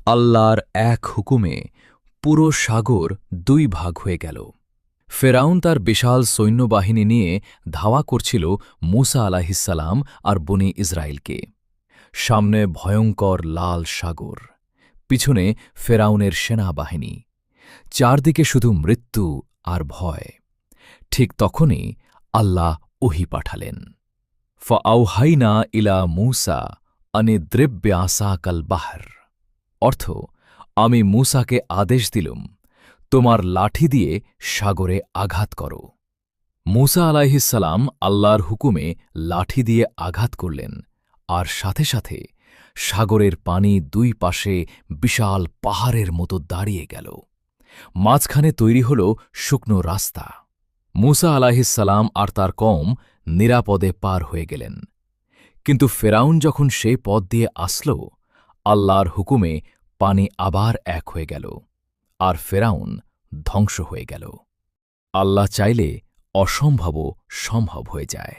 আল্লাহর এক হুকুমে পুরো সাগর দুই ভাগ হয়ে গেল। ফেরাউন তার বিশাল সৈন্যবাহিনী নিয়ে ধাওয়া করছিল মূসা আলাহিসাল্লাম আর বনি ইসরায়েলকে। সামনে ভয়ঙ্কর লাল সাগর, পিছনে ফেরাউনের সেনাবাহিনী, চারদিকে শুধু মৃত্যু আর ভয়। ঠিক তখনই আল্লাহ ওহী পাঠালেন। ফাআওহাইনা ইলা মূসা আনিদ্রিব বিআসাকাল বাহর। অর্থ, আমি মূসাকে আদেশ দিলুম, তোমার লাঠি দিয়ে সাগরে আঘাত করো। মূসা আলাইহিসসালাম আল্লাহর হুকুমে লাঠি দিয়ে আঘাত করলেন, আর সাথে সাথে সাগরের পানি দুই পাশে বিশাল পাহাড়ের মতো দাঁড়িয়ে গেল। মাঝখানে তৈরি হল শুকনো রাস্তা। মূসা আলাইহিসসালাম আর তার কওম নিরাপদে পার হয়ে গেলেন। কিন্তু ফেরাউন যখন সেই পথ দিয়ে আসল, আল্লাহর হুকুমে পানি আবার এক হয়ে গেল, আর ফেরাউন ধ্বংস হয়ে গেল। আল্লাহ চাইলে অসম্ভবও সম্ভব হয়ে যায়।